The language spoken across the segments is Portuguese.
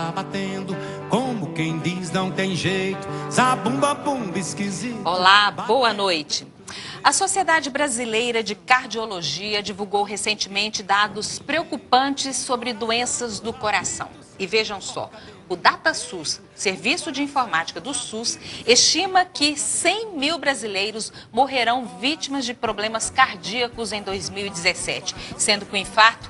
tá batendo, como quem diz não tem jeito, zabumba bumba esquisito. Olá, boa noite. A Sociedade Brasileira de Cardiologia divulgou recentemente dados preocupantes sobre doenças do coração. E vejam só, o DataSUS, Serviço de Informática do SUS, estima que 100 mil brasileiros morrerão vítimas de problemas cardíacos em 2017, sendo que o infarto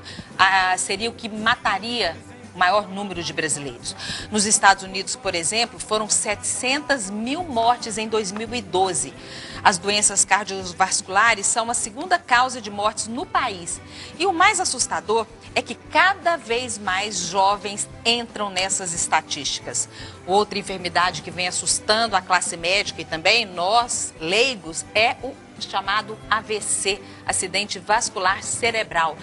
seria o que mataria o maior número de brasileiros. Nos Estados Unidos, por exemplo, foram 700 mil mortes em 2012. As doenças cardiovasculares são a segunda causa de mortes no país. E o mais assustador é que cada vez mais jovens entram nessas estatísticas. Outra enfermidade que vem assustando a classe médica e também nós, leigos, é o chamado AVC, acidente vascular cerebral.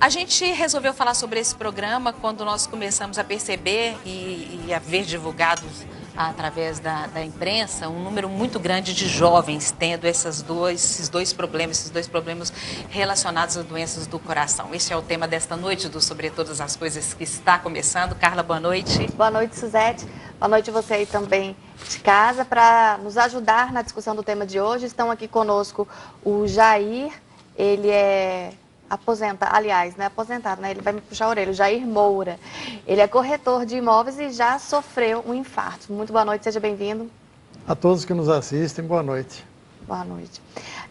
A gente resolveu falar sobre esse programa quando nós começamos a perceber e a ver divulgados através da imprensa um número muito grande de jovens tendo esses dois problemas relacionados às doenças do coração. Esse é o tema desta noite do Sobre Todas as Coisas que está começando. Carla, boa noite. Boa noite, Suzete. Boa noite você aí também de casa. Para nos ajudar na discussão do tema de hoje, estão aqui conosco o Jair, ele é aposentado, né? Ele vai me puxar a orelha, o Jair Moura. Ele é corretor de imóveis e já sofreu um infarto. Muito boa noite, seja bem-vindo. A todos que nos assistem, boa noite. Boa noite.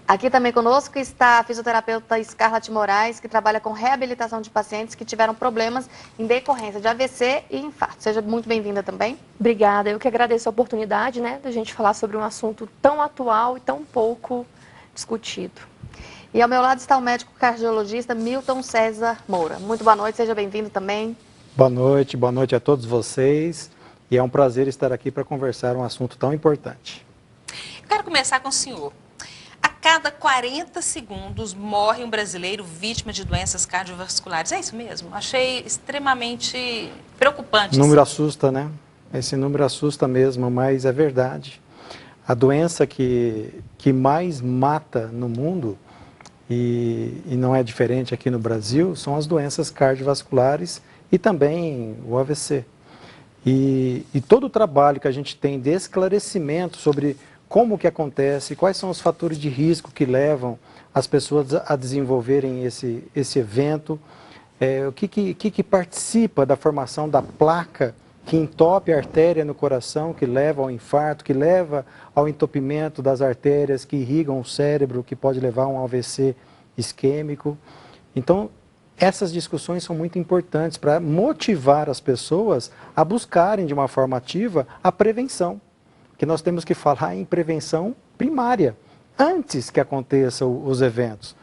Aqui também conosco está a fisioterapeuta Scarlett Moraes, que trabalha com reabilitação de pacientes que tiveram problemas em decorrência de AVC e infarto. Seja muito bem-vinda também. Obrigada, eu que agradeço a oportunidade, né, da gente falar sobre um assunto tão atual e tão pouco discutido. E ao meu lado está o médico cardiologista Milton César Moura. Muito boa noite, seja bem-vindo também. Boa noite a todos vocês. E é um prazer estar aqui para conversar um assunto tão importante. Eu quero começar com o senhor. A cada 40 segundos morre um brasileiro vítima de doenças cardiovasculares. É isso mesmo? Achei extremamente preocupante. O número assusta, né? Esse número assusta mesmo, mas é verdade. A doença que mais mata no mundo, e não é diferente aqui no Brasil, são as doenças cardiovasculares e também o AVC. E todo o trabalho que a gente tem de esclarecimento sobre como que acontece, quais são os fatores de risco que levam as pessoas a desenvolverem esse evento, o que participa da formação da placa que entope a artéria no coração, que leva ao infarto, que leva ao entupimento das artérias que irrigam o cérebro, que pode levar a um AVC isquêmico. Então, essas discussões são muito importantes para motivar as pessoas a buscarem de uma forma ativa a prevenção, que nós temos que falar em prevenção primária, antes que aconteçam os eventos.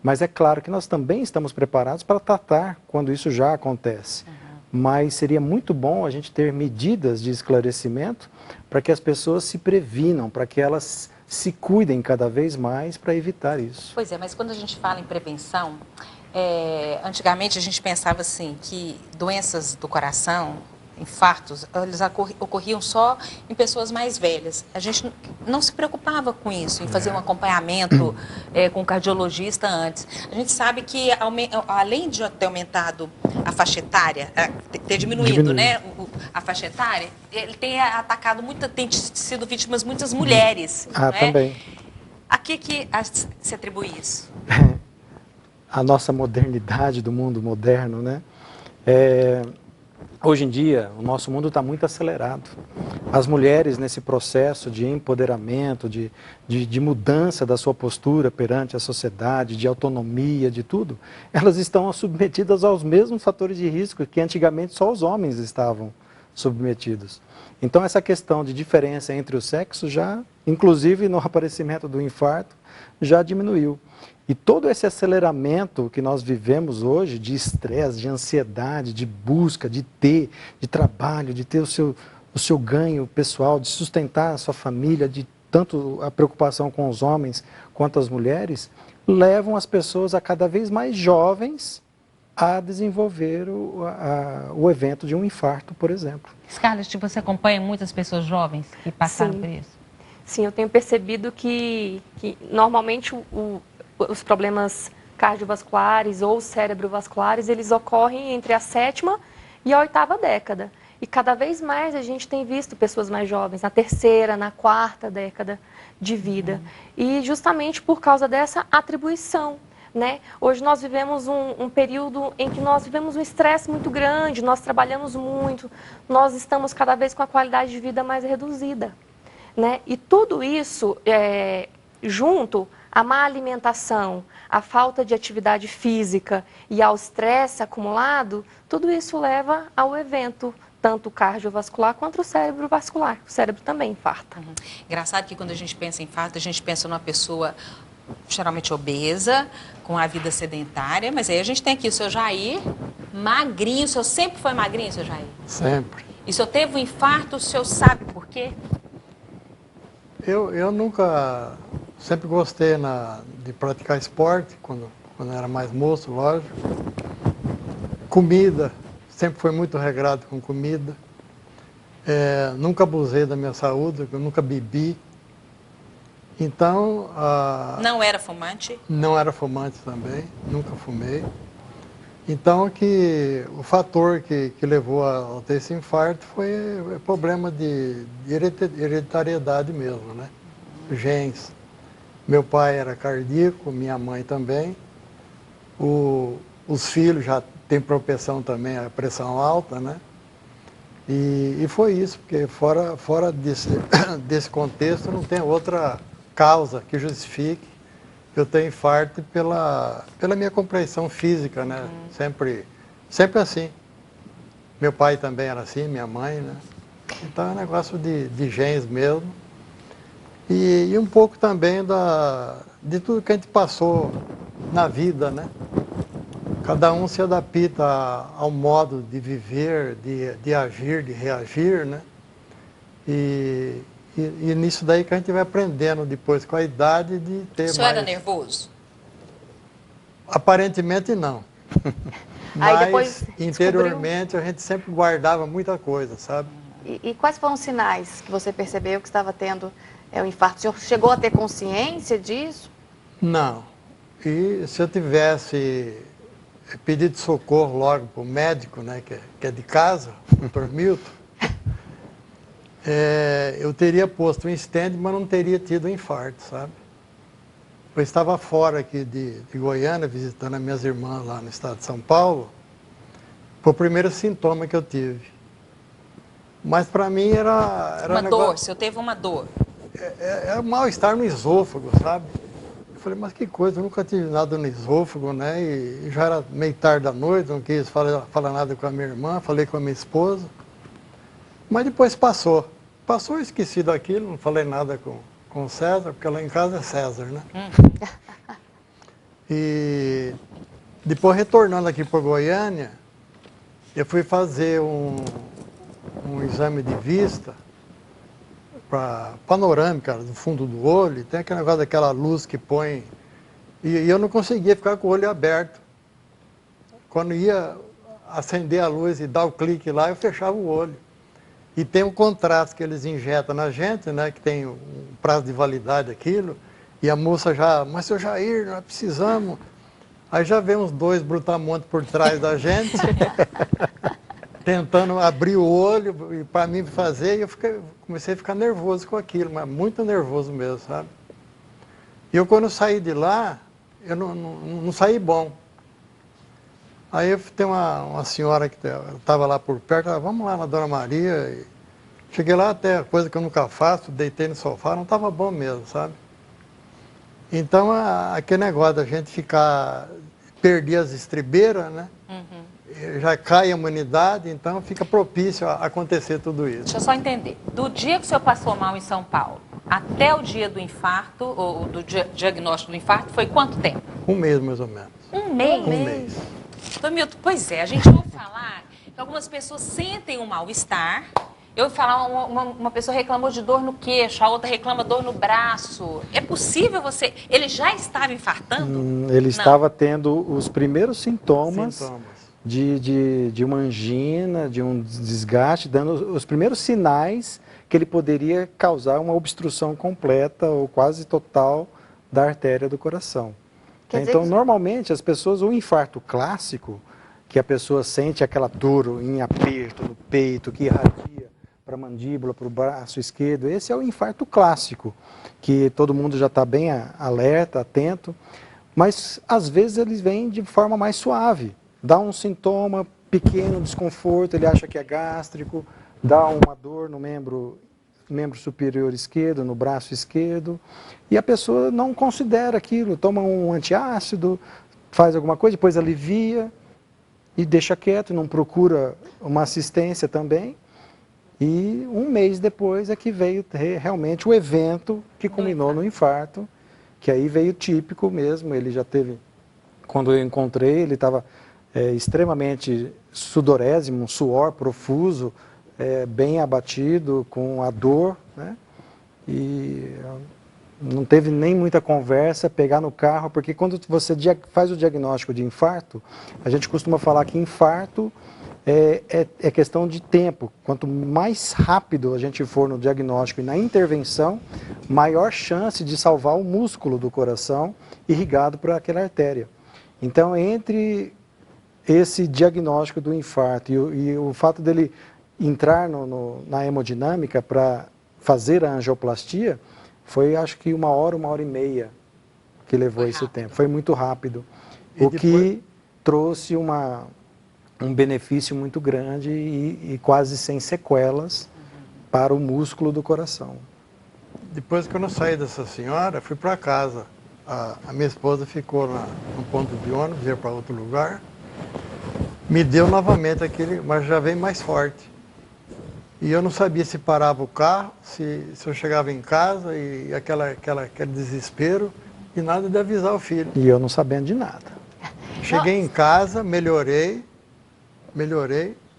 Mas é claro que nós também estamos preparados para tratar quando isso já acontece. Mas seria muito bom a gente ter medidas de esclarecimento para que as pessoas se previnam, para que elas se cuidem cada vez mais para evitar isso. Pois é, mas quando a gente fala em prevenção, antigamente a gente pensava assim, que doenças do coração, infartos, eles ocorriam só em pessoas mais velhas. A gente não se preocupava com isso, em fazer um acompanhamento com o cardiologista antes. A gente sabe que, além de ter aumentado a faixa etária, ter diminuído, né, a faixa etária, ele tem atacado tem sido vítimas muitas mulheres. Também. A que se atribui isso? A nossa modernidade do mundo moderno, né? Hoje em dia, o nosso mundo está muito acelerado. As mulheres, nesse processo de empoderamento, de mudança da sua postura perante a sociedade, de autonomia, de tudo, elas estão submetidas aos mesmos fatores de risco que antigamente só os homens estavam submetidos. Então, essa questão de diferença entre os sexos já, inclusive no aparecimento do infarto, já diminuiu. E todo esse aceleramento que nós vivemos hoje, de estresse, de ansiedade, de busca, de trabalho, de ter o seu ganho pessoal, de sustentar a sua família, de tanto a preocupação com os homens quanto as mulheres, levam as pessoas a cada vez mais jovens a desenvolver o evento de um infarto, por exemplo. Scarlett, você acompanha muitas pessoas jovens que passaram por isso? Sim, eu tenho percebido que normalmente os problemas cardiovasculares ou cerebrovasculares, eles ocorrem entre a 7ª e a 8ª década. E cada vez mais a gente tem visto pessoas mais jovens, na terceira, na quarta década de vida. E justamente por causa dessa atribuição, né? Hoje nós vivemos um período em que nós vivemos um estresse muito grande, nós trabalhamos muito, nós estamos cada vez com a qualidade de vida mais reduzida, né? E tudo isso, junto à má alimentação, à falta de atividade física e ao estresse acumulado, tudo isso leva ao evento, tanto cardiovascular quanto o cérebro vascular. O cérebro também infarta. Engraçado que quando a gente pensa em infarto, a gente pensa numa pessoa geralmente obesa, com a vida sedentária, mas aí a gente tem aqui o seu Jair, magrinho. O senhor sempre foi magrinho, seu Jair? Sempre. E o senhor teve um infarto, o senhor sabe por quê? Eu nunca, sempre gostei de praticar esporte, quando era mais moço, lógico. Comida, sempre foi muito regrado com comida. Nunca abusei da minha saúde, eu nunca bebi. Então... Não era fumante? Não era fumante também, nunca fumei. Então, o fator que levou a ter esse infarto foi problema de hereditariedade mesmo, né? Genes. Meu pai era cardíaco, minha mãe também. Os filhos já têm propensão também à pressão alta, né? E foi isso, porque fora desse contexto não tem outra causa que justifique eu ter infarto pela minha compreensão física, né? Sempre assim. Meu pai também era assim, minha mãe, né? Então é um negócio de genes mesmo. E um pouco também de tudo que a gente passou na vida, né? Cada um se adapta ao modo de viver, de agir, de reagir, né? E nisso daí que a gente vai aprendendo depois, com a idade, de ter mais... O senhor era nervoso? Aparentemente não. Aí Mas depois interiormente a gente sempre guardava muita coisa, sabe? E quais foram os sinais que você percebeu que estava tendo o infarto? O senhor chegou a ter consciência disso? Não. E se eu tivesse pedido socorro logo para o médico, né, que é de casa, o Dr. Milton, eu teria posto um stent, mas não teria tido um infarto, sabe? Eu estava fora aqui de Goiânia, visitando as minhas irmãs lá no estado de São Paulo. Foi o primeiro sintoma que eu tive. Mas para mim era uma um dor, negócio... o senhor teve uma dor? Era um mal-estar no esôfago, sabe? Eu falei, mas que coisa, eu nunca tive nada no esôfago, né? E já era meio tarde da noite, não quis falar nada com a minha irmã, falei com a minha esposa. Mas depois passou. Passou, eu esqueci daquilo, não falei nada com o César, porque lá em casa é César, né? E depois, retornando aqui para Goiânia, eu fui fazer um exame de vista, panorâmica, do fundo do olho, tem aquele negócio daquela luz que põe, e eu não conseguia ficar com o olho aberto. Quando ia acender a luz e dar o clique lá, eu fechava o olho. E tem um contraste que eles injetam na gente, né, que tem um prazo de validade aquilo, e a moça já, mas seu Jair, nós precisamos. Aí já vem uns 2 brutamontes por trás da gente, tentando abrir o olho para mim fazer, e eu comecei a ficar nervoso com aquilo, mas muito nervoso mesmo, sabe? E eu, quando saí de lá, eu não saí bom. Aí tem uma senhora que estava lá por perto, ela, vamos lá na Dona Maria. E cheguei lá, até coisa que eu nunca faço, deitei no sofá, não estava bom mesmo, sabe? Então, aquele negócio da gente perder as estribeiras, né? Já cai a imunidade, então fica propício a acontecer tudo isso. Deixa eu só entender. Do dia que o senhor passou mal em São Paulo até o dia do infarto, ou do diagnóstico do infarto, foi quanto tempo? 1 mês, mais ou menos. 1 mês? 1 mês. Doutor Milton, pois é, a gente ouve falar que algumas pessoas sentem um mal-estar. Eu ouvi falar, uma pessoa reclamou de dor no queixo, a outra reclama dor no braço. É possível você... Ele já estava infartando? Ele estava tendo os primeiros sintomas. De uma angina, de um desgaste, dando os primeiros sinais que ele poderia causar uma obstrução completa ou quase total da artéria do coração. Então, normalmente, as pessoas, o infarto clássico, que a pessoa sente aquela dor em aperto no peito, que irradia para a mandíbula, para o braço esquerdo. Esse é o infarto clássico, que todo mundo já está bem alerta, atento, mas às vezes eles vêm de forma mais suave. Dá um sintoma pequeno, desconforto, ele acha que é gástrico, dá uma dor no membro superior esquerdo, no braço esquerdo, e a pessoa não considera aquilo, toma um antiácido, faz alguma coisa, depois alivia e deixa quieto, não procura uma assistência também. E um mês depois é que veio realmente o evento que culminou no infarto, que aí veio típico mesmo, ele já teve, quando eu encontrei, ele estava extremamente sudorésimo, um suor profuso, bem abatido, com a dor, né? E não teve nem muita conversa, pegar no carro, porque quando você faz o diagnóstico de infarto, a gente costuma falar que infarto é questão de tempo. Quanto mais rápido a gente for no diagnóstico e na intervenção, maior chance de salvar o músculo do coração irrigado por aquela artéria. Então, entre esse diagnóstico do infarto e o fato dele entrar na hemodinâmica para fazer a angioplastia, foi acho que 1 hora, 1 hora e meia que levou esse tempo. Foi muito rápido. O que trouxe um benefício muito grande e quase sem sequelas para o músculo do coração. Depois que eu não saí dessa senhora, fui para casa. A minha esposa ficou no ponto de ônibus, ia para outro lugar. Me deu novamente aquele, mas já veio mais forte. E eu não sabia se parava o carro, se eu chegava em casa e aquele desespero e nada de avisar o filho. E eu não sabendo de nada. Cheguei em casa, melhorei,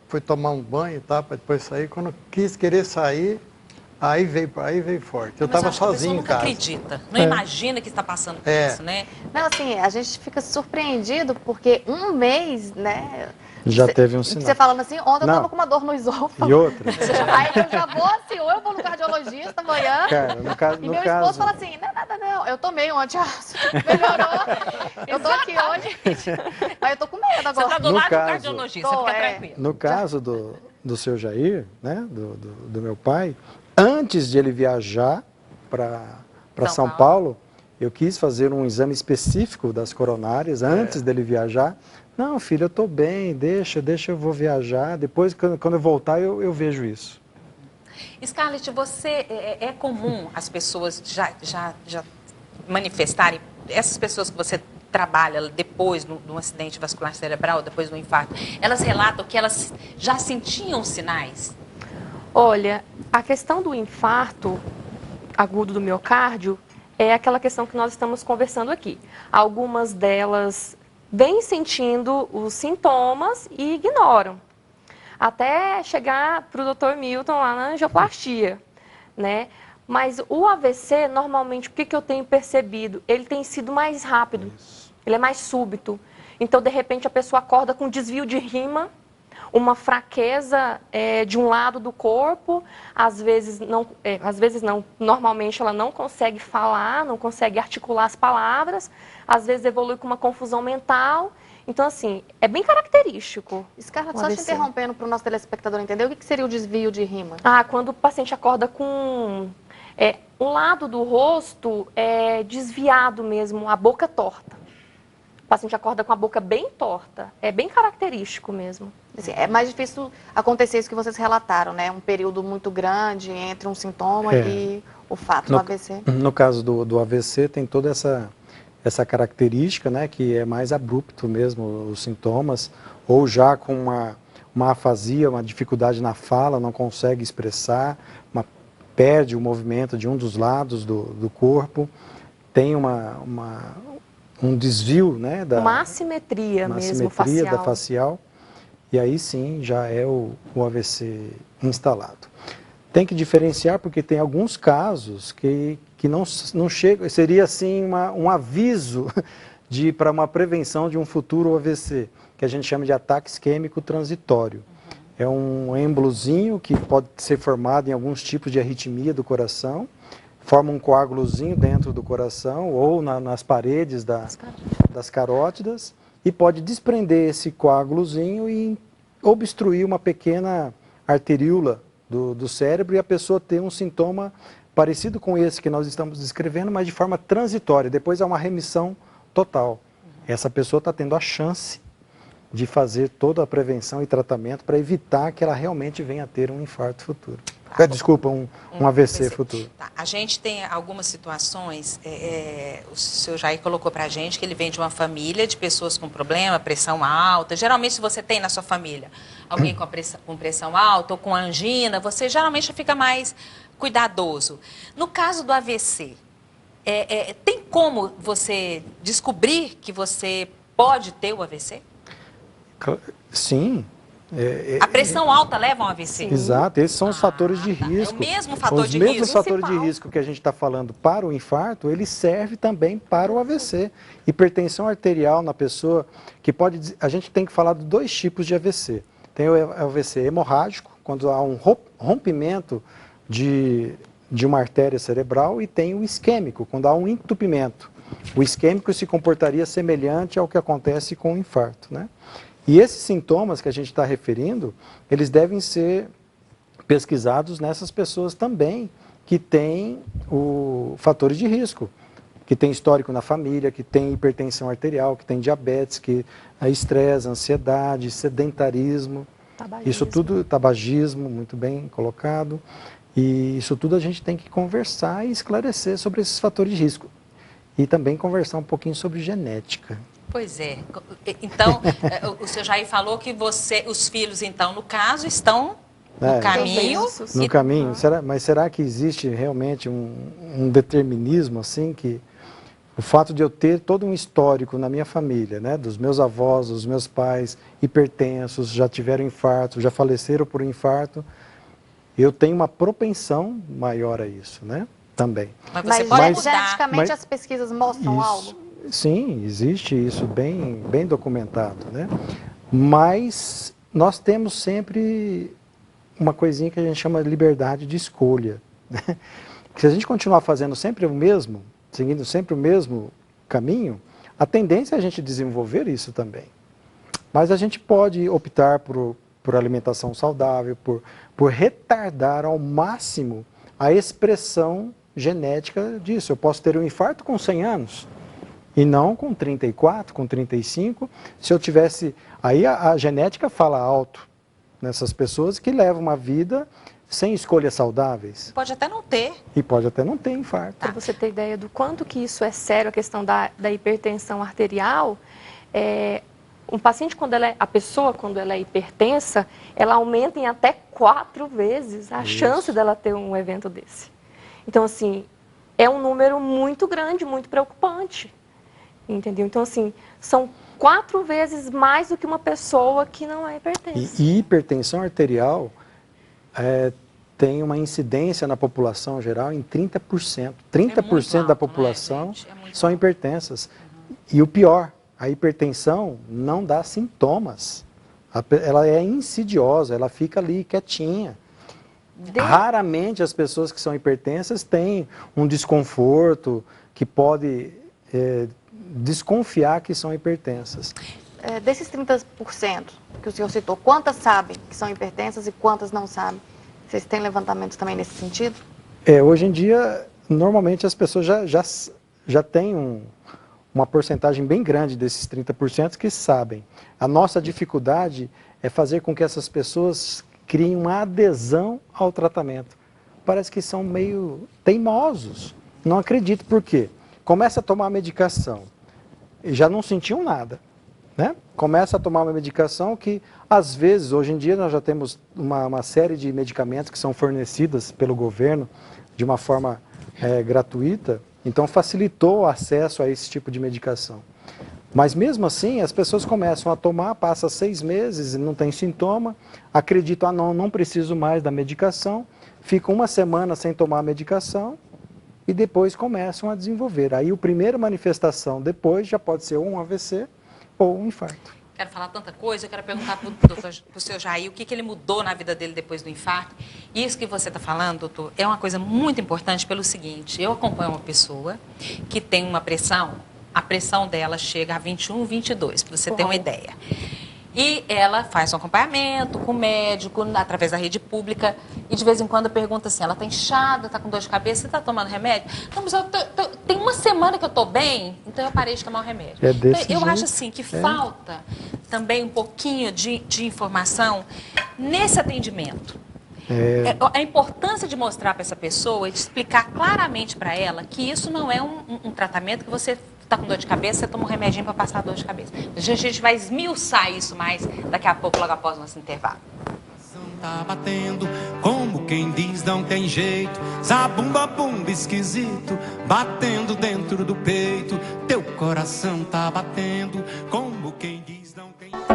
fui tomar um banho e tal, para depois sair. Quando eu quis querer sair, aí veio forte. Eu estava sozinho em casa. Não acredita, não imagina que está passando por isso, né? Não, assim, a gente fica surpreendido porque um mês, né? Já teve um sinal. Você falando assim, ontem eu estava com uma dor no esôfago. E outra? Aí eu já vou assim, ou eu vou no cardiologista amanhã. Cara, e meu esposo fala assim, não é nada não, eu tomei um antiácido, melhorou, eu tô aqui hoje, mas eu tô com medo agora. Você tá do lado do cardiologista, fica tranquilo. No caso do seu Jair, né, do meu pai, antes de ele viajar para São Paulo, eu quis fazer um exame específico das coronárias antes dele viajar. Não, filho, eu estou bem, deixa, eu vou viajar, depois quando eu voltar eu vejo isso. Scarlett, é comum as pessoas já manifestarem, essas pessoas que você trabalha depois de um acidente vascular cerebral, depois do infarto, elas relatam que elas já sentiam sinais? Olha, a questão do infarto agudo do miocárdio é aquela questão que nós estamos conversando aqui. Algumas delas vêm sentindo os sintomas e ignoram, até chegar para o Dr. Milton lá na angioplastia, né? Mas o AVC, normalmente, o que eu tenho percebido? Ele tem sido mais rápido, ele é mais súbito. Então, de repente, a pessoa acorda com desvio de rima, uma fraqueza de um lado do corpo, às vezes não, normalmente ela não consegue falar, não consegue articular as palavras, às vezes evolui com uma confusão mental. Então, assim, é bem característico. Scarlett, só te interrompendo para o nosso telespectador entender, o que seria o desvio de rima? Quando o paciente acorda com um lado do rosto desviado mesmo, a boca torta. O paciente acorda com a boca bem torta. É bem característico mesmo. Assim, é mais difícil acontecer isso que vocês relataram, né? Um período muito grande entre um sintoma e o fato do AVC. No caso do AVC, tem toda essa característica, né? Que é mais abrupto mesmo, os sintomas, ou já com uma afasia, uma dificuldade na fala, não consegue expressar, perde o movimento de um dos lados do corpo, tem um desvio, né, uma assimetria mesmo facial. Da facial, e aí sim já é o AVC instalado. Tem que diferenciar porque tem alguns casos que não chega, seria assim um aviso para uma prevenção de um futuro AVC, que a gente chama de ataque isquêmico transitório. É um êmbolozinho que pode ser formado em alguns tipos de arritmia do coração, forma um coágulozinho dentro do coração ou nas paredes das carótidas e pode desprender esse coágulozinho e obstruir uma pequena arteríola do cérebro e a pessoa ter um sintoma parecido com esse que nós estamos descrevendo, mas de forma transitória. Depois há uma remissão total. Essa pessoa está tendo a chance de fazer toda a prevenção e tratamento para evitar que ela realmente venha a ter um infarto futuro. Desculpa, um AVC futuro. Tá. A gente tem algumas situações, o senhor Jair colocou para a gente que ele vem de uma família de pessoas com problema, pressão alta. Geralmente, se você tem na sua família alguém com pressão alta ou com angina, você geralmente fica mais cuidadoso. No caso do AVC, tem como você descobrir que você pode ter o AVC? Sim. A pressão alta leva a um AVC? Exato, esses são os fatores de risco. É o mesmo fator de risco? Os mesmos fatores de risco que a gente está falando para o infarto, ele serve também para o AVC. Hipertensão arterial na pessoa, que pode... A gente tem que falar de 2 tipos de AVC. Tem o AVC hemorrágico, quando há um rompimento de uma artéria cerebral, e tem o isquêmico, quando há um entupimento. O isquêmico se comportaria semelhante ao que acontece com o infarto, né? E esses sintomas que a gente está referindo, eles devem ser pesquisados nessas pessoas também que têm fatores de risco, que tem histórico na família, que tem hipertensão arterial, que tem diabetes, que estresse, ansiedade, sedentarismo, isso tudo, tabagismo, muito bem colocado, e isso tudo a gente tem que conversar e esclarecer sobre esses fatores de risco. E também conversar um pouquinho sobre genética. Pois é. Então, o senhor Jair falou que os filhos, então, no caso, estão no caminho. No caminho. Mas será que existe realmente um determinismo, assim, que o fato de eu ter todo um histórico na minha família, né, dos meus avós, dos meus pais, hipertensos, já tiveram infarto, já faleceram por infarto, eu tenho uma propensão maior a isso, né, também. Mas geneticamente as pesquisas mostram algo? Sim, existe isso bem documentado, né? Mas nós temos sempre uma coisinha que a gente chama de liberdade de escolha, né? Que se a gente continuar fazendo sempre o mesmo, seguindo sempre o mesmo caminho, a tendência é a gente desenvolver isso também. Mas a gente pode optar por alimentação saudável, por retardar ao máximo a expressão genética disso. Eu posso ter um infarto com 100 anos, e não com 34, com 35, se eu tivesse... Aí a genética fala alto nessas pessoas que levam uma vida sem escolhas saudáveis. Pode até não ter. E pode até não ter infarto. Para você ter ideia do quanto que isso é sério, a questão da hipertensão arterial, um paciente, a pessoa, quando ela é hipertensa, ela aumenta em até 4 vezes a chance dela ter um evento desse. Então, assim, é um número muito grande, muito preocupante. Entendeu? Então, assim, são 4 vezes mais do que uma pessoa que não é hipertensa. E hipertensão arterial tem uma incidência na população geral em 30%. 30% da população são hipertensas. E o pior, a hipertensão não dá sintomas. Ela é insidiosa, ela fica ali quietinha. Raramente as pessoas que são hipertensas têm um desconforto que pode... desconfiar que são hipertensas. Desses 30% que o senhor citou, quantas sabem que são hipertensas e quantas não sabem? Vocês têm levantamentos também nesse sentido? Hoje em dia, normalmente as pessoas já têm uma porcentagem bem grande desses 30% que sabem. A nossa dificuldade é fazer com que essas pessoas criem uma adesão ao tratamento. Parece que são meio teimosos. Não acredito por quê? Começa a tomar a medicação e já não sentiam nada, né? Começa a tomar uma medicação que, às vezes, hoje em dia nós já temos uma série de medicamentos que são fornecidas pelo governo de uma forma gratuita, então facilitou o acesso a esse tipo de medicação. Mas mesmo assim, as pessoas começam a tomar, passa 6 meses e não tem sintoma, acreditam, não preciso mais da medicação, ficam 1 semana sem tomar a medicação, e depois começam a desenvolver. Aí a primeira manifestação depois já pode ser um AVC ou um infarto. Quero falar tanta coisa, eu quero perguntar para o seu Jair o que ele mudou na vida dele depois do infarto. Isso que você está falando, doutor, é uma coisa muito importante pelo seguinte: eu acompanho uma pessoa que tem uma pressão a pressão dela chega a 21, 22, para você ter uma ideia. E ela faz um acompanhamento com o médico, através da rede pública, e de vez em quando pergunta assim, ela está inchada, está com dor de cabeça, você está tomando remédio? Não, mas tem uma semana que eu estou bem, então eu parei de tomar o remédio. É desse Então, eu jeito. acho assim que falta também um pouquinho de informação nesse atendimento. A importância de mostrar para essa pessoa e de explicar claramente para ela que isso não é um tratamento que você está com dor de cabeça, você toma um remedinho para passar a dor de cabeça. A gente vai esmiuçar isso mais daqui a pouco, logo após o nosso intervalo. Tá batendo, como quem diz não tem jeito. Zabumba bumba esquisito, batendo dentro do peito. Teu coração tá batendo, como quem diz não tem jeito.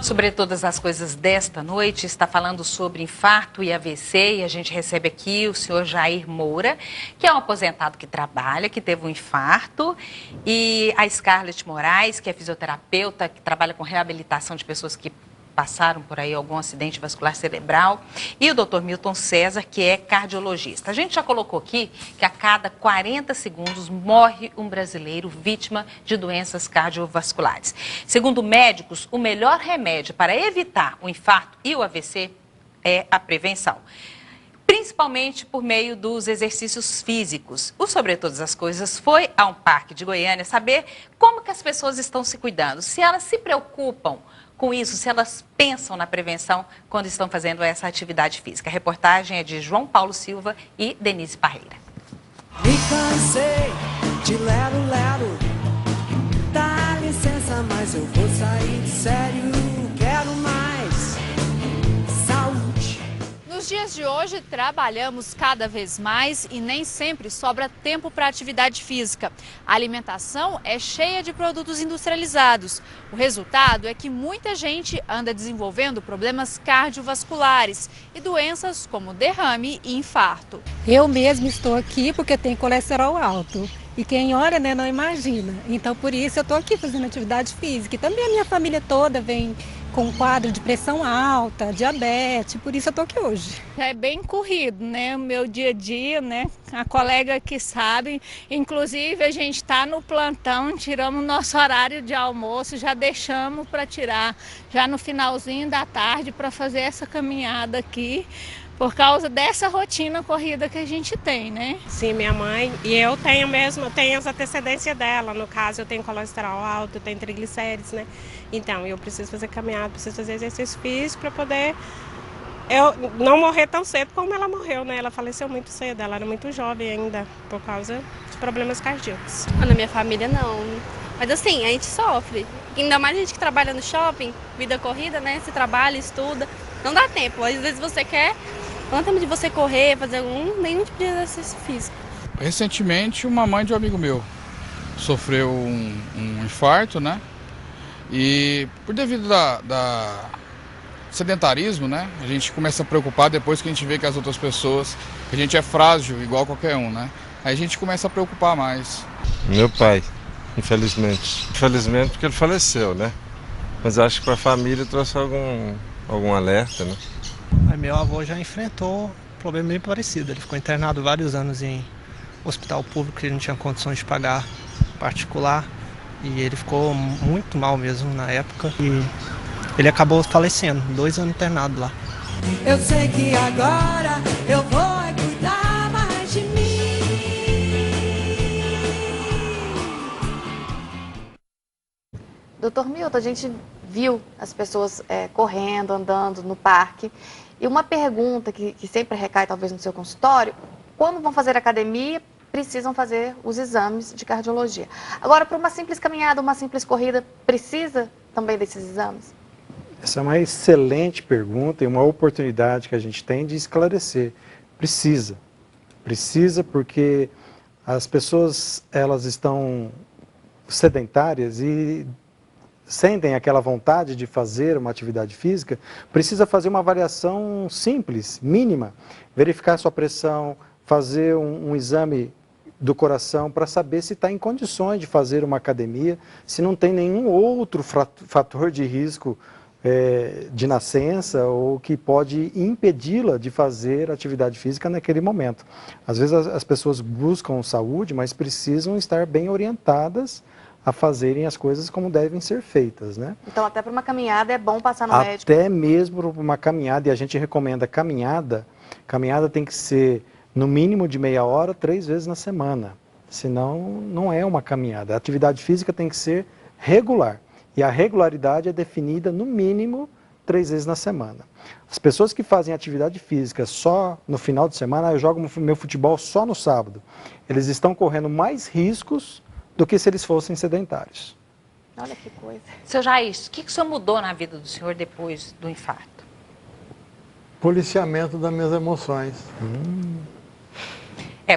Sobre todas as coisas desta noite, está falando sobre infarto e AVC, e a gente recebe aqui o senhor Jair Moura, que é um aposentado que trabalha, que teve um infarto, e a Scarlett Moraes, que é fisioterapeuta, que trabalha com reabilitação de pessoas que passaram por aí algum acidente vascular cerebral, e o Dr. Milton César, que é cardiologista. A gente já colocou aqui que a cada 40 segundos morre um brasileiro vítima de doenças cardiovasculares. Segundo médicos, o melhor remédio para evitar o infarto e o AVC é a prevenção, principalmente por meio dos exercícios físicos. O Sobre Todas as Coisas foi a um parque de Goiânia saber como que as pessoas estão se cuidando, se elas se preocupam com isso, se elas pensam na prevenção quando estão fazendo essa atividade física. A reportagem é de João Paulo Silva e Denise Parreira. Me cansei de lero-lero, dá licença, mas eu vou sair de sério, quero mais saúde. Nos dias de hoje, trabalhamos cada vez mais e nem sempre sobra tempo para atividade física. A alimentação é cheia de produtos industrializados. O resultado é que muita gente anda desenvolvendo problemas cardiovasculares e doenças como derrame e infarto. Eu mesma estou aqui porque tenho colesterol alto. E quem olha, né, não imagina. Então, por isso, eu estou aqui fazendo atividade física. E também a minha família toda vem com um quadro de pressão alta, diabetes, por isso eu estou aqui hoje. É bem corrido, né, o meu dia a dia, né, a colega que sabe, inclusive a gente está no plantão, tiramos nosso horário de almoço, já deixamos para tirar já no finalzinho da tarde para fazer essa caminhada aqui, por causa dessa rotina corrida que a gente tem, né? Sim, minha mãe, e eu tenho mesmo, eu tenho as antecedências dela, no caso eu tenho colesterol alto, eu tenho triglicérides, né? Então eu preciso fazer caminhada, preciso fazer exercício físico para poder eu não morrer tão cedo como ela morreu, né? Ela faleceu muito cedo, ela era muito jovem ainda, por causa de problemas cardíacos. Na minha família não, mas assim, a gente sofre, ainda mais a gente que trabalha no shopping, vida corrida, né? Você trabalha, estuda, não dá tempo, às vezes você quer. Não dá tempo de você correr, fazer nenhum tipo de exercício físico. Recentemente, uma mãe de um amigo meu sofreu um infarto, né? E por devido da sedentarismo, né? A gente começa a preocupar depois que a gente vê que as outras pessoas, a gente é frágil igual qualquer um, né? Aí a gente começa a preocupar mais. Meu pai, infelizmente. Infelizmente porque ele faleceu, né? Mas acho que para a família trouxe algum alerta, né? Meu avô já enfrentou um problema bem parecido. Ele ficou internado vários anos em hospital público que ele não tinha condições de pagar particular. E ele ficou muito mal mesmo na época. E ele acabou falecendo, 2 anos internado lá. Eu sei que agora eu vou cuidar mais de mim. Doutor Milton, a gente viu as pessoas correndo, andando no parque. E uma pergunta que sempre recai talvez no seu consultório, quando vão fazer academia, precisam fazer os exames de cardiologia. Agora, para uma simples caminhada, uma simples corrida, precisa também desses exames? Essa é uma excelente pergunta e uma oportunidade que a gente tem de esclarecer. Precisa. Precisa porque as pessoas, elas estão sedentárias e sentem aquela vontade de fazer uma atividade física, precisa fazer uma avaliação simples, mínima, verificar sua pressão, fazer um exame do coração para saber se está em condições de fazer uma academia, se não tem nenhum outro fator de risco de nascença ou que pode impedi-la de fazer atividade física naquele momento. Às vezes as pessoas buscam saúde, mas precisam estar bem orientadas a fazerem as coisas como devem ser feitas, né? Então, até para uma caminhada é bom passar no médico? Até mesmo para uma caminhada, e a gente recomenda caminhada tem que ser no mínimo de meia hora, 3 vezes na semana, senão não é uma caminhada. A atividade física tem que ser regular, e a regularidade é definida no mínimo 3 vezes na semana. As pessoas que fazem atividade física só no final de semana, eu jogo meu futebol só no sábado, eles estão correndo mais riscos do que se eles fossem sedentários. Olha que coisa. Seu Jair, o que o senhor mudou na vida do senhor depois do infarto? Policiamento das minhas emoções.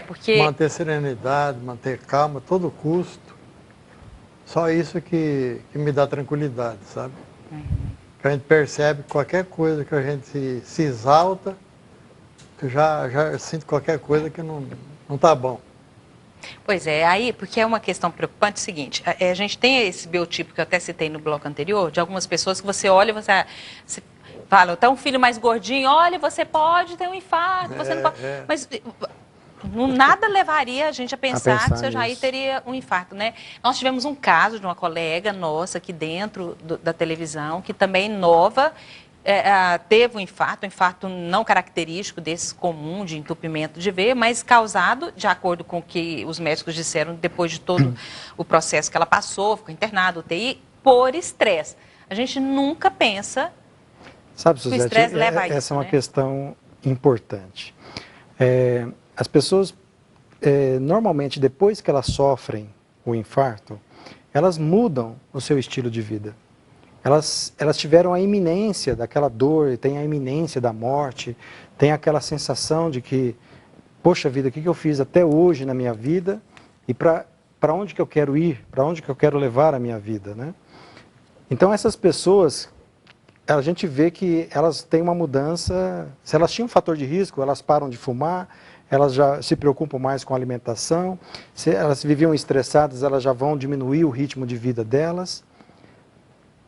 Porque... Manter serenidade, manter calma a todo custo. Só isso que me dá tranquilidade, sabe? Que a gente percebe qualquer coisa que a gente se exalta, que já sinto qualquer coisa que não está bom. Pois é, aí, porque é uma questão preocupante, é o seguinte, a gente tem esse biotipo que eu até citei no bloco anterior, de algumas pessoas que você olha e você fala, tá um filho mais gordinho, olha, você pode ter um infarto, você não pode... Mas nada levaria a gente a pensar que o seu Jair teria um infarto, né? Nós tivemos um caso de uma colega nossa aqui dentro da televisão, que também nova, teve um infarto não característico desse comum de entupimento de veia, mas causado, de acordo com o que os médicos disseram, depois de todo o processo que ela passou, ficou internada, UTI, por estresse. A gente nunca pensa que o estresse leva a isso. Essa é uma questão importante. As pessoas, normalmente, depois que elas sofrem o infarto, elas mudam o seu estilo de vida. Elas tiveram a iminência daquela dor, tem a iminência da morte, tem aquela sensação de que, poxa vida, o que eu fiz até hoje na minha vida e para onde que eu quero ir, para onde que eu quero levar a minha vida, né? Então essas pessoas, a gente vê que elas têm uma mudança, se elas tinham um fator de risco, elas param de fumar, elas já se preocupam mais com a alimentação, se elas viviam estressadas, elas já vão diminuir o ritmo de vida delas.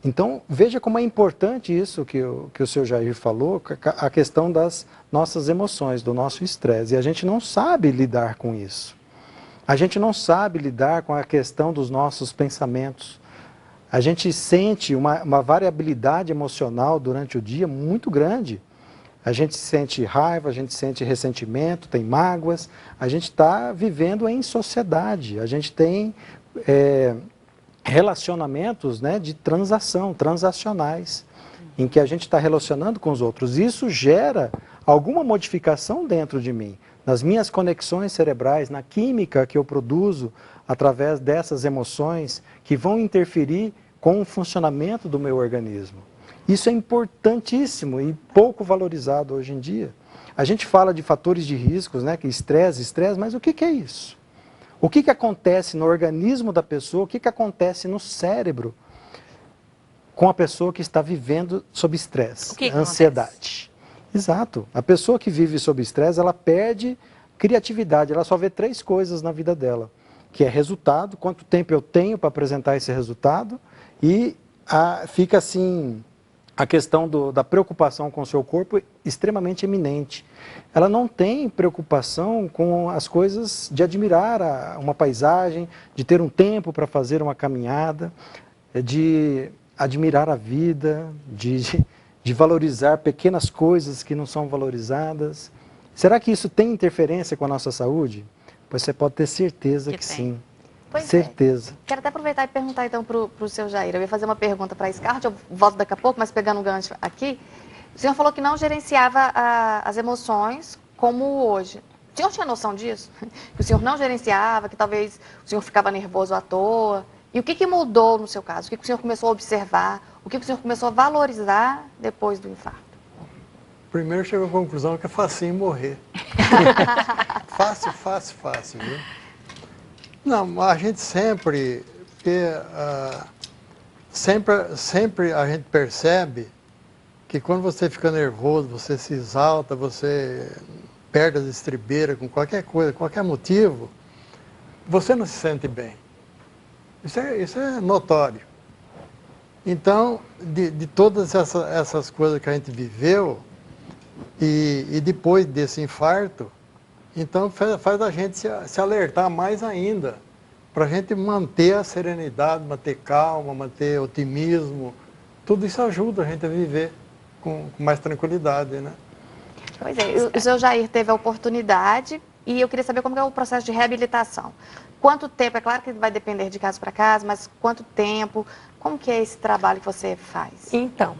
Então, veja como é importante isso que o seu Jair falou, a questão das nossas emoções, do nosso estresse. E a gente não sabe lidar com isso. A gente não sabe lidar com a questão dos nossos pensamentos. A gente sente uma variabilidade emocional durante o dia muito grande. A gente sente raiva, a gente sente ressentimento, tem mágoas. A gente está vivendo em sociedade. A gente tem... relacionamentos, né, de transacionais, em que a gente está relacionando com os outros. Isso gera alguma modificação dentro de mim, nas minhas conexões cerebrais, na química que eu produzo através dessas emoções que vão interferir com o funcionamento do meu organismo. Isso é importantíssimo e pouco valorizado hoje em dia. A gente fala de fatores de riscos, né, que estresse, mas o que é isso? O que acontece no organismo da pessoa, o que acontece no cérebro com a pessoa que está vivendo sob estresse, ansiedade. Acontece? Exato. A pessoa que vive sob estresse, ela perde criatividade, ela só vê 3 coisas na vida dela, que é resultado, quanto tempo eu tenho para apresentar esse resultado, e fica assim... a questão da preocupação com o seu corpo extremamente eminente. Ela não tem preocupação com as coisas de admirar uma paisagem, de ter um tempo para fazer uma caminhada, de admirar a vida, de valorizar pequenas coisas que não são valorizadas. Será que isso tem interferência com a nossa saúde? Pois você pode ter certeza que sim. Pois certeza. Quero até aproveitar e perguntar então para o seu Jair. Eu ia fazer uma pergunta para a Scarlett, eu volto daqui a pouco, mas pegando um gancho aqui. O senhor falou que não gerenciava as emoções como hoje. O senhor tinha noção disso? Que o senhor não gerenciava, que talvez o senhor ficava nervoso à toa? E o que mudou no seu caso? O que o senhor começou a observar? O que o senhor começou a valorizar depois do infarto? Primeiro chegou à conclusão que é facinho morrer. Fácil, viu? Não, a gente sempre, porque sempre a gente percebe que quando você fica nervoso, você se exalta, você perde as estribeiras com qualquer coisa, qualquer motivo, você não se sente bem. Isso é notório. Então, de todas essas coisas que a gente viveu, e depois desse infarto, então faz a gente se alertar mais ainda, para a gente manter a serenidade, manter calma, manter otimismo. Tudo isso ajuda a gente a viver com mais tranquilidade, né? Pois é, o seu Jair teve a oportunidade e eu queria saber como é o processo de reabilitação. Quanto tempo, é claro que vai depender de caso para caso, mas quanto tempo, como que é esse trabalho que você faz? Então,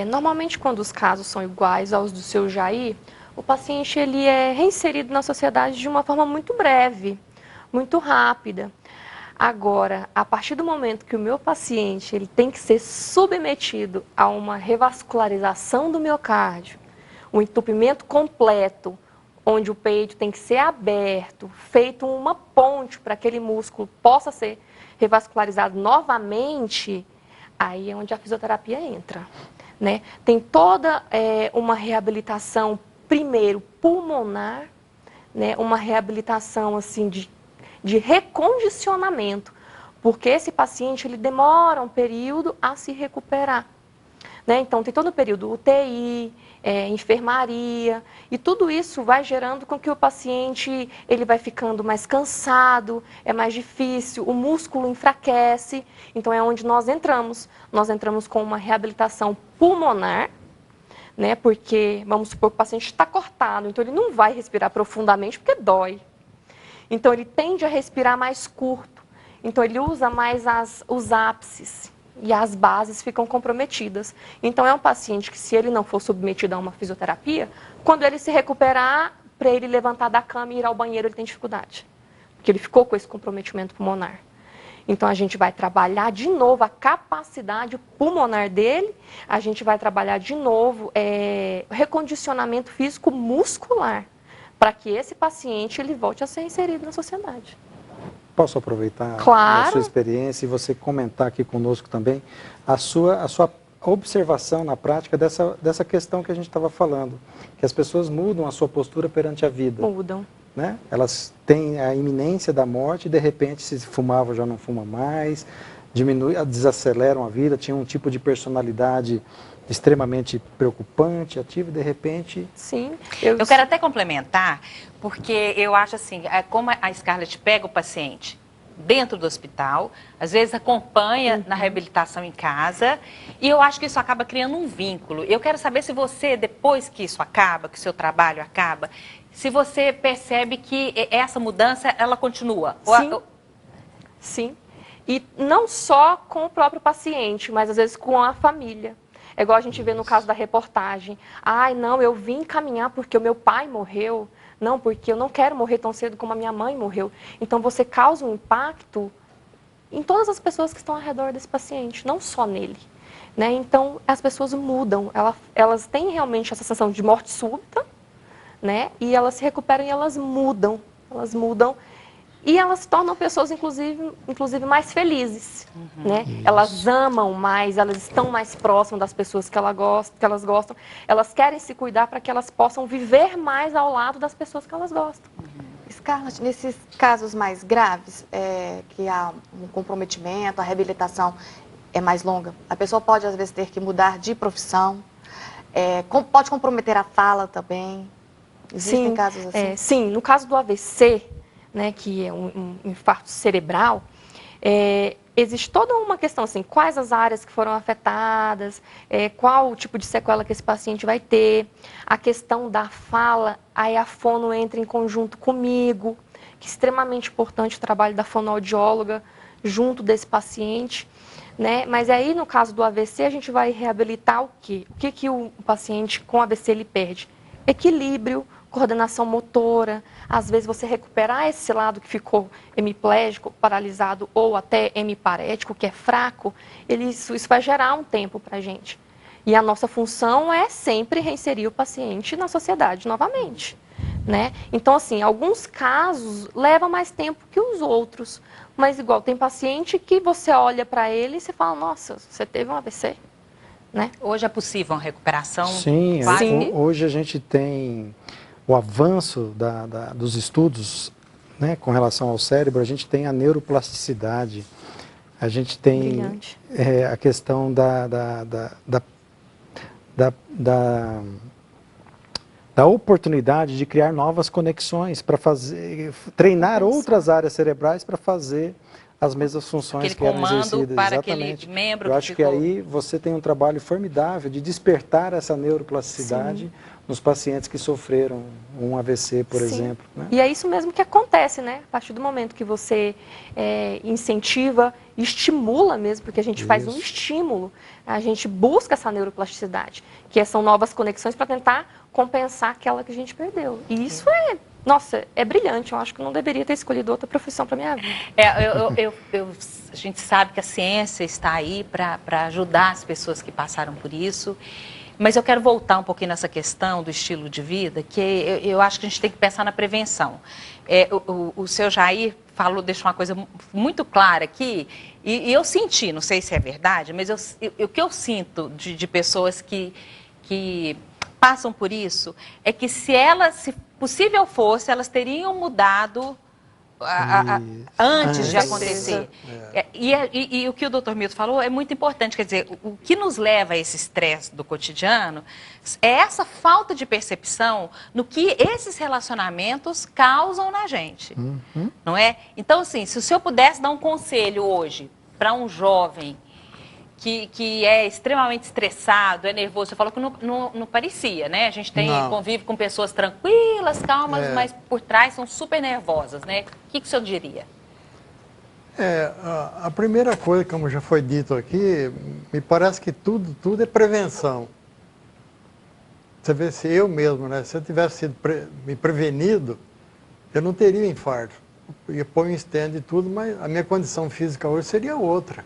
normalmente quando os casos são iguais aos do seu Jair, o paciente ele é reinserido na sociedade de uma forma muito breve, muito rápida. Agora, a partir do momento que o meu paciente ele tem que ser submetido a uma revascularização do miocárdio, um entupimento completo, onde o peito tem que ser aberto, feito uma ponte para que aquele músculo possa ser revascularizado novamente, aí é onde a fisioterapia entra, né? Tem toda uma reabilitação, primeiro, pulmonar, né? Uma reabilitação assim, de recondicionamento, porque esse paciente ele demora um período a se recuperar, né? Então, tem todo o período UTI, enfermaria, e tudo isso vai gerando com que o paciente ele vai ficando mais cansado, é mais difícil, o músculo enfraquece, então é onde nós entramos. Nós entramos com uma reabilitação pulmonar, né? Porque, vamos supor que o paciente está cortado, então ele não vai respirar profundamente porque dói. Então, ele tende a respirar mais curto. Então, ele usa mais os ápices e as bases ficam comprometidas. Então, é um paciente que, se ele não for submetido a uma fisioterapia, quando ele se recuperar, para ele levantar da cama e ir ao banheiro, ele tem dificuldade. Porque ele ficou com esse comprometimento pulmonar. Então, a gente vai trabalhar de novo a capacidade pulmonar dele, a gente vai trabalhar de novo recondicionamento físico muscular, para que esse paciente ele volte a ser inserido na sociedade. Posso aproveitar Claro. a sua experiência e você comentar aqui conosco também a sua observação na prática dessa questão que a gente estava falando, que as pessoas mudam a sua postura perante a vida. Mudam. Né? Elas têm a iminência da morte e de repente se fumava já não fuma mais, desaceleram a vida, tinham um tipo de personalidade extremamente preocupante, ativa, e de repente... Sim. Eu quero até complementar, porque eu acho assim, como a Scarlett pega o paciente dentro do hospital, às vezes acompanha na reabilitação em casa, e eu acho que isso acaba criando um vínculo. Eu quero saber se você, depois que isso acaba, que o seu trabalho acaba, se você percebe que essa mudança, ela continua. Sim. Sim. E não só com o próprio paciente, mas às vezes com a família. É igual a gente vê no caso da reportagem. Ai, não, eu vim caminhar porque o meu pai morreu. Não, porque eu não quero morrer tão cedo como a minha mãe morreu. Então, você causa um impacto em todas as pessoas que estão ao redor desse paciente, não só nele. Né? Então, as pessoas mudam. Elas têm realmente essa sensação de morte súbita, né? E elas se recuperam e elas mudam. Elas mudam. E elas se tornam pessoas, inclusive mais felizes, né? Elas amam mais, elas estão mais próximas das pessoas que elas gostam. Elas querem se cuidar para que elas possam viver mais ao lado das pessoas que elas gostam. Scarlett, nesses casos mais graves, que há um comprometimento, a reabilitação é mais longa, a pessoa pode, às vezes, ter que mudar de profissão, pode comprometer a fala também. Existem casos assim? Sim, no caso do AVC, né, que é um infarto cerebral, existe toda uma questão assim, quais as áreas que foram afetadas, qual o tipo de sequela que esse paciente vai ter, a questão da fala, aí a fono entra em conjunto comigo, que é extremamente importante o trabalho da fonoaudióloga junto desse paciente, né? Mas aí no caso do AVC a gente vai reabilitar o quê? O que o paciente com AVC ele perde? Equilíbrio, coordenação motora, às vezes você recuperar esse lado que ficou hemiplégico, paralisado ou até hemiparético, que é fraco, isso vai gerar um tempo para a gente. E a nossa função é sempre reinserir o paciente na sociedade novamente. né? Então, assim, alguns casos levam mais tempo que os outros. Mas, igual, tem paciente que você olha para ele e você fala, nossa, você teve um AVC, né? Hoje é possível uma recuperação? Sim, Sim. Hoje a gente tem o avanço dos estudos, né, com relação ao cérebro, a gente tem a neuroplasticidade, a gente tem a questão da oportunidade de criar novas conexões para treinar outras áreas cerebrais para fazer as mesmas funções que eram exercidas. Para exatamente. aquele membro. Eu acho que aí você tem um trabalho formidável de despertar essa neuroplasticidade nos pacientes que sofreram um AVC, por exemplo. Né? E é isso mesmo que acontece, né? A partir do momento que você incentiva, estimula mesmo, porque a gente faz um estímulo, a gente busca essa neuroplasticidade, que são novas conexões para tentar compensar aquela que a gente perdeu. E isso nossa, é brilhante. Eu acho que eu não deveria ter escolhido outra profissão para minha vida. A gente sabe que a ciência está aí para ajudar as pessoas que passaram por isso. Mas eu quero voltar um pouquinho nessa questão do estilo de vida, que eu acho que a gente tem que pensar na prevenção. O seu Jair deixou uma coisa muito clara aqui, e eu senti, não sei se é verdade, mas o que eu sinto de pessoas que passam por isso é que se possível fosse, elas teriam mudado antes de acontecer. E o que o Dr. Milton falou é muito importante, quer dizer, o que nos leva a esse estresse do cotidiano é essa falta de percepção no que esses relacionamentos causam na gente, não é? Então, assim, se o senhor pudesse dar um conselho hoje para um jovem que é extremamente estressado, é nervoso, você falou que não parecia, né? A gente convive com pessoas tranquilas, calmas, mas por trás são super nervosas, né? O que o senhor diria? A primeira coisa, como já foi dito aqui, me parece que tudo é prevenção. Você vê, se eu mesmo, né? Se eu tivesse me prevenido, eu não teria infarto. Eu ia pôr um stent e tudo, mas a minha condição física hoje seria outra.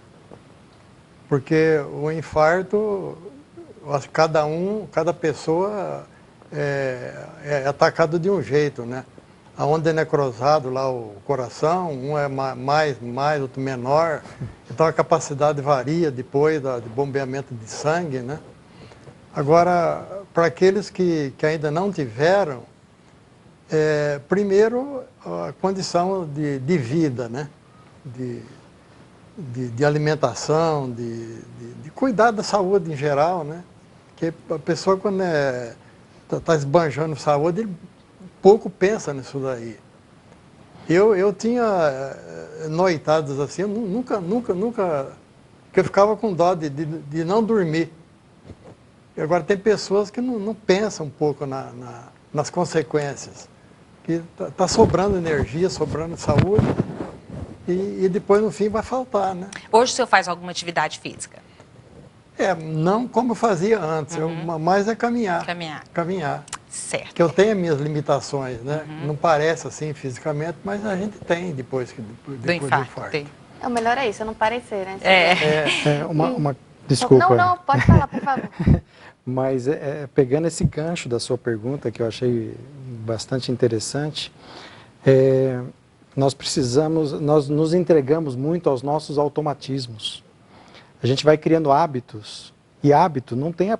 Porque o infarto, cada pessoa é atacado de um jeito, né? Onde é necrosado lá o coração, um é mais, outro menor. Então a capacidade varia depois de bombeamento de sangue, né? Agora, para aqueles que ainda não tiveram, primeiro a condição de vida, né? De alimentação, de cuidar da saúde em geral, né? Porque a pessoa, quando está esbanjando saúde, ele pouco pensa nisso daí. Eu tinha noitadas assim, eu nunca, que eu ficava com dó de não dormir. E agora tem pessoas que não pensam um pouco nas consequências, que está sobrando energia, sobrando saúde, e depois, no fim, vai faltar, né? Hoje o senhor faz alguma atividade física? Não como eu fazia antes, mais é caminhar. Caminhar. Certo. Que eu tenho as minhas limitações, né? Não parece assim fisicamente, mas a gente tem depois do infarto. O melhor é isso, não parecer, né? Desculpa. Não, pode falar, por favor. Mas pegando esse gancho da sua pergunta, que eu achei bastante interessante, nós nos entregamos muito aos nossos automatismos. A gente vai criando hábitos, e hábito não tem a